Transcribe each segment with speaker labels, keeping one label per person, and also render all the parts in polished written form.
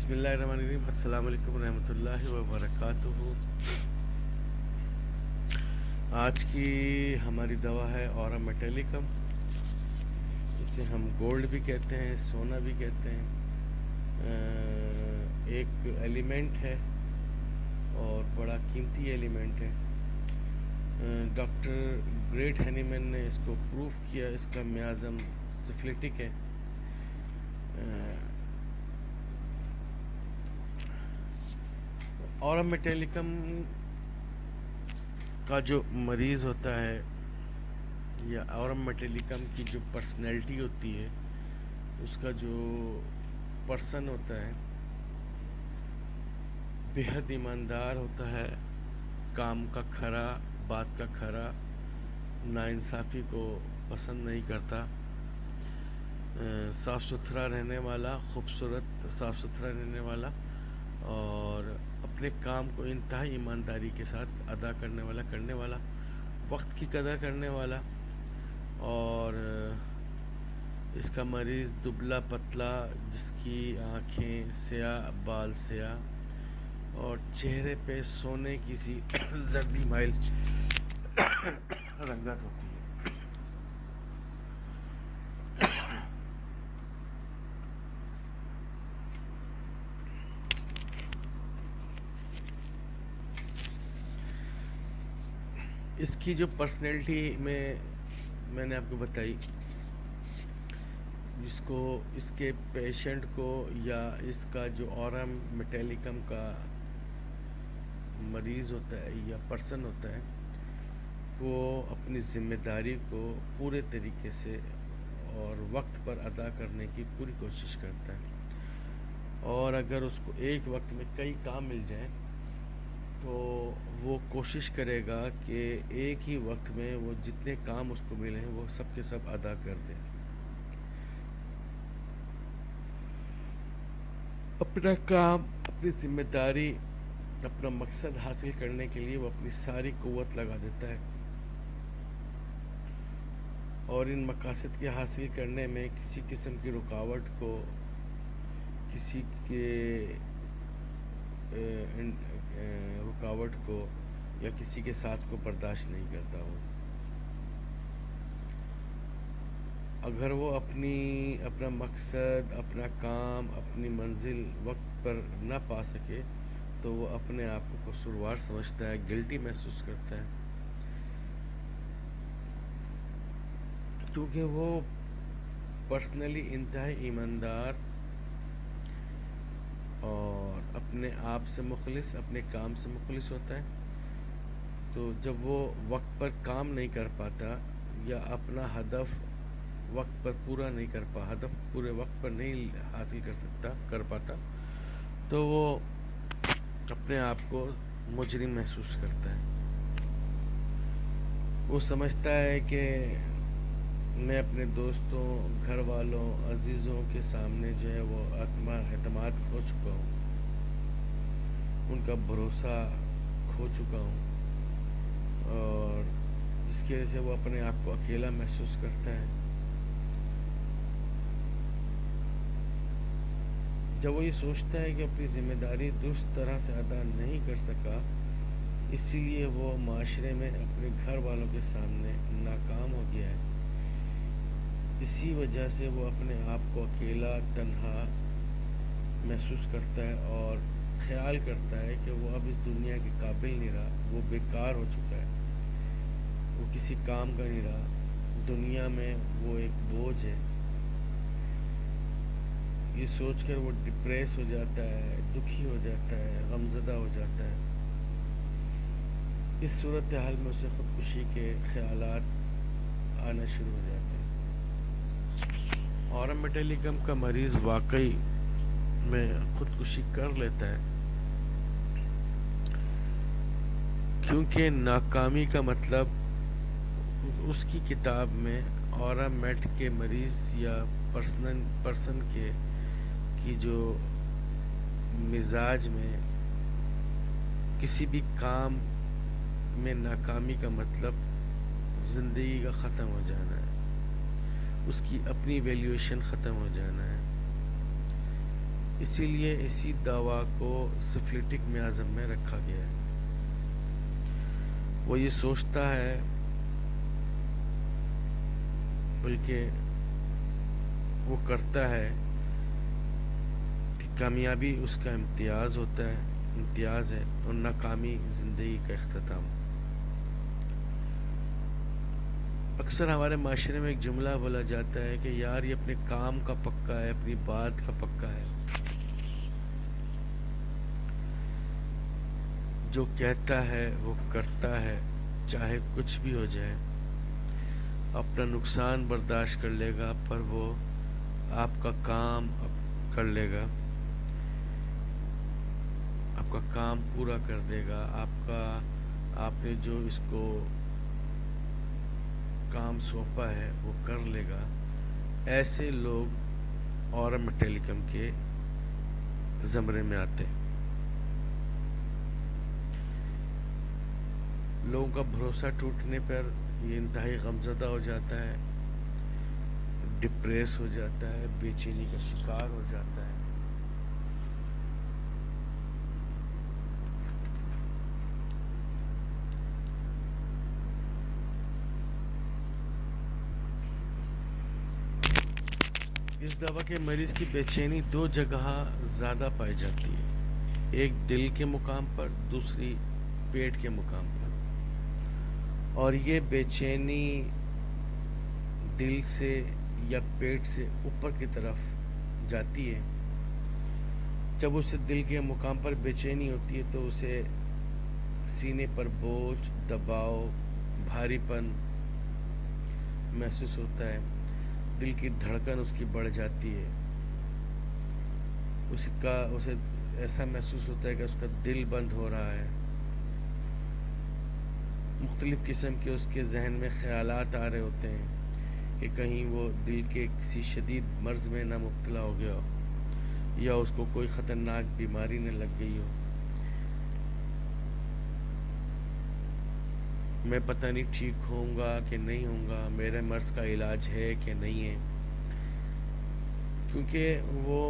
Speaker 1: بسم اللہ الرحمن الرحیم. السلام علیکم ورحمۃ اللہ وبرکاتہ. آج کی ہماری دوا ہے اورم میٹیلیکم. اسے ہم گولڈ بھی کہتے ہیں, سونا بھی کہتے ہیں. ایک ایلیمنٹ ہے اور بڑا قیمتی ایلیمنٹ ہے. ڈاکٹر گریٹ ہینیمن نے اس کو پروف کیا. اس کا میازم سفلیٹک ہے. اورم میٹیلیکم کا جو مریض ہوتا ہے یا اورم میٹیلیکم کی جو پرسنالٹی ہوتی ہے, اس کا جو پرسن ہوتا ہے بے حد ایماندار ہوتا ہے, کام کا کھرا, بات کا کھرا, ناانصافی کو پسند نہیں کرتا, صاف ستھرا رہنے والا, خوبصورت صاف ستھرا رہنے والا, اور اپنے کام کو انتہائی ایمانداری کے ساتھ ادا کرنے والا, وقت کی قدر کرنے والا. اور اس کا مریض دبلا پتلا, جس کی آنکھیں سیاہ, بال سیاہ اور چہرے پہ سونے کی سی زردی مائل رنگت ہوتی ہے. اس کی جو پرسنالٹی میں نے آپ کو بتائی, جس کو اس کے پیشنٹ کو یا اس کا جو اورم میٹیلیکم کا مریض ہوتا ہے یا پرسن ہوتا ہے, وہ اپنی ذمہ داری کو پورے طریقے سے اور وقت پر ادا کرنے کی پوری کوشش کرتا ہے. اور اگر اس کو ایک وقت میں کئی کام مل جائیں تو وہ کوشش کرے گا کہ ایک ہی وقت میں وہ جتنے کام اس کو ملے ہیں وہ سب کے سب ادا کر دے. اپنا کام, اپنی ذمہ داری, اپنا مقصد حاصل کرنے کے لیے وہ اپنی ساری قوت لگا دیتا ہے, اور ان مقاصد کے حاصل کرنے میں کسی قسم کی رکاوٹ کو, کسی کے رکاوٹ کو یا کسی کے ساتھ کو برداشت نہیں کرتا. ہو اگر وہ اپنا مقصد, اپنا کام, اپنی منزل وقت پر نہ پا سکے تو وہ اپنے آپ کو قصوروار سمجھتا ہے, گلٹی محسوس کرتا ہے, کیونکہ وہ پرسنلی انتہائی ایماندار اور اپنے آپ سے مخلص, اپنے کام سے مخلص ہوتا ہے. تو جب وہ وقت پر کام نہیں کر پاتا یا اپنا ہدف وقت پر پورا نہیں ہدف پورے وقت پر نہیں حاصل کر پاتا, تو وہ اپنے آپ کو مجرم محسوس کرتا ہے. وہ سمجھتا ہے کہ میں اپنے دوستوں, گھر والوں, عزیزوں کے سامنے جو ہے وہ اعتماد کھو چکا ہوں, ان کا بھروسہ کھو چکا ہوں, اور جس کی وجہ سے وہ اپنے آپ کو اکیلا محسوس کرتا ہے. جب وہ یہ سوچتا ہے کہ اپنی ذمہ داری درست طرح سے ادا نہیں کر سکا, اسی لیے وہ معاشرے میں اپنے گھر والوں کے سامنے ناکام ہو گیا ہے, اسی وجہ سے وہ اپنے آپ کو اکیلا, تنہا محسوس کرتا ہے اور خیال کرتا ہے کہ وہ اب اس دنیا کے قابل نہیں رہا, وہ بیکار ہو چکا ہے, وہ کسی کام کا نہیں رہا, دنیا میں وہ ایک بوجھ ہے. یہ سوچ کر وہ ڈپریس ہو جاتا ہے, دکھی ہو جاتا ہے, غمزدہ ہو جاتا ہے. اس صورتحال میں اسے خودکشی کے خیالات آنا شروع ہو جاتے ہیں. اورم میٹیلیکم کا مریض واقعی میں خودکشی کر لیتا ہے, کیونکہ ناکامی کا مطلب اس کی کتاب میں اورم میٹ کے مریض یا پرسن کی جو مزاج میں کسی بھی کام میں ناکامی کا مطلب زندگی کا ختم ہو جانا ہے, اس کی اپنی ویلیویشن ختم ہو جانا ہے. اسی لیے اسی دوا کو سفلیٹک میازم میں رکھا گیا ہے۔ وہ یہ سوچتا ہے، بلکہ وہ کرتا ہے کہ کامیابی اس کا امتیاز ہے اور ناکامی زندگی کا اختتام۔ اکثر ہمارے معاشرے میں ایک جملہ بولا جاتا ہے کہ یار یہ اپنے کام کا پکا ہے، اپنی بات کا پکا ہے، جو کہتا ہے وہ کرتا ہے، چاہے کچھ بھی ہو جائے، اپنا نقصان برداشت کر لے گا پر وہ آپ کا کام کر لے گا، آپ کا کام پورا کر دے گا، آپ نے جو اس کو کام سونپا ہے وہ کر لے گا۔ ایسے لوگ اورم ٹیلیکم کے زمرے میں آتے ہیں۔ لوگوں کا بھروسہ ٹوٹنے پر یہ انتہائی غمزدہ ہو جاتا ہے، ڈپریس ہو جاتا ہے، بے چینی کا شکار ہو جاتا ہے۔ اس دوا کے مریض کی بے چینی دو جگہ زیادہ پائی جاتی ہے، ایک دل کے مقام پر، دوسری پیٹ کے مقام پر، اور یہ بے چینی دل سے یا پیٹ سے اوپر کی طرف جاتی ہے۔ جب اسے دل کے مقام پر بے چینی ہوتی ہے تو اسے سینے پر بوجھ، دباؤ، بھاری پن محسوس ہوتا ہے، دل کی دھڑکن اس کی بڑھ جاتی ہے، اسے ایسا محسوس ہوتا ہے کہ اس کا دل بند ہو رہا ہے، مختلف قسم کے اس کے ذہن میں خیالات آ رہے ہوتے ہیں کہ کہیں وہ دل کے کسی شدید مرض میں نہ مبتلا ہو گیا ہو یا اس کو کوئی خطرناک بیماری نہ لگ گئی ہو، میں پتہ نہیں ٹھیک ہوں گا کہ نہیں ہوں گا، میرے مرض کا علاج ہے کہ نہیں ہے، کیونکہ وہ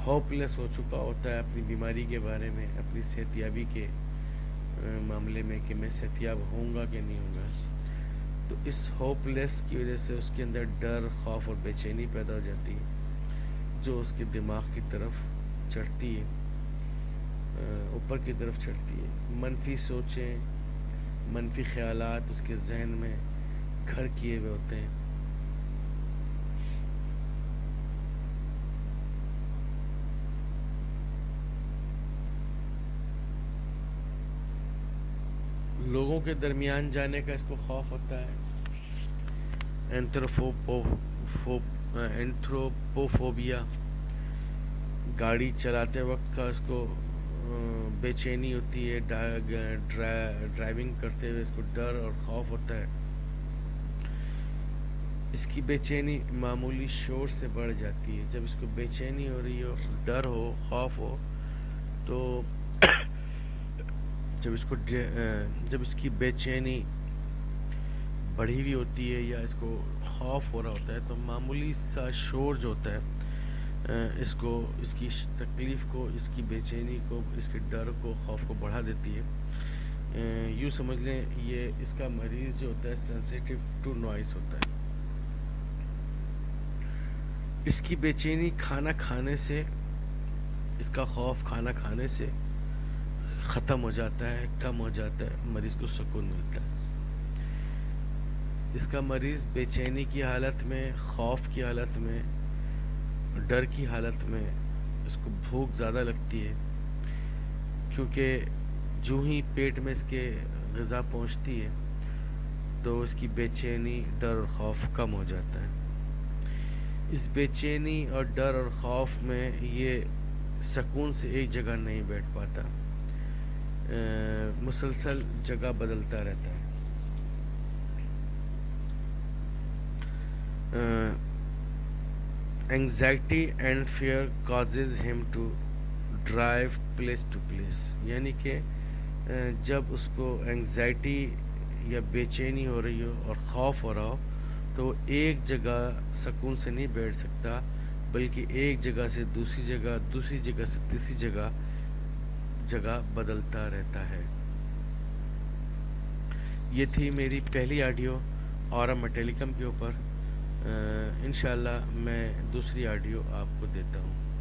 Speaker 1: ہوپ لیس ہو چکا ہوتا ہے اپنی بیماری کے بارے میں، اپنی صحت یابی کے معاملے میں کہ میں صحت یاب ہوں گا کہ نہیں ہوں گا۔ تو اس ہوپ لیس کی وجہ سے اس کے اندر ڈر، خوف اور بے چینی پیدا ہو جاتی ہے، جو اس کے دماغ کی طرف چڑھتی ہے، اوپر کی طرف چڑھتی ہے۔ منفی سوچیں، منفی خیالات اس کے ذہن میں گھر کیے ہوئے ہوتے ہیں۔ لوگوں کے درمیان جانے کا اس کو خوف ہوتا ہے، اینتھروپوفوبیا، گاڑی چلاتے وقت کا اس کو بے چینی ہوتی ہے، ڈرائیونگ کرتے ہوئے اس کو ڈر اور خوف ہوتا ہے، اس کی بے چینی معمولی شور سے بڑھ جاتی ہے۔ جب اس کو بے چینی ہو رہی ہو، ڈر ہو، خوف ہو، تو جب اس کی بے چینی بڑھی ہوئی ہوتی ہے یا اس کو خوف ہو رہا ہوتا ہے تو معمولی سا شور جو ہوتا ہے اس کی تکلیف کو، اس کی بے چینی کو، اس کے ڈر کو، خوف کو بڑھا دیتی ہے۔ یوں سمجھ لیں یہ اس کا مریض جو ہوتا ہے سینسیٹیو ٹو نوائز ہوتا ہے۔ اس کی بے چینی کھانا کھانے سے، اس کا خوف کھانا کھانے سے ختم ہو جاتا ہے، کم ہو جاتا ہے، مریض کو سکون ملتا ہے۔ اس کا مریض بے چینی کی حالت میں، خوف کی حالت میں، ڈر کی حالت میں اس کو بھوک زیادہ لگتی ہے، کیونکہ جو ہی پیٹ میں اس کے غذا پہنچتی ہے تو اس کی بے چینی، ڈر اور خوف کم ہو جاتا ہے۔ اس بے چینی اور ڈر اور خوف میں یہ سکون سے ایک جگہ نہیں بیٹھ پاتا، مسلسل جگہ بدلتا رہتا ہے۔ اینگزائٹی اینڈ فیئر کازز ہم to drive place to place, یعنی کہ جب اس کو اینگزائٹی یا بے چینی ہو رہی ہو اور خوف ہو رہا ہو تو ایک جگہ سکون سے نہیں بیٹھ سکتا، بلکہ ایک جگہ سے دوسری جگہ، دوسری جگہ سے تیسری جگہ بدلتا رہتا ہے۔ یہ تھی میری پہلی آڈیو اورا میٹیلیکم کے اوپر۔ انشاءاللہ میں دوسری آڈیو آپ کو دیتا ہوں۔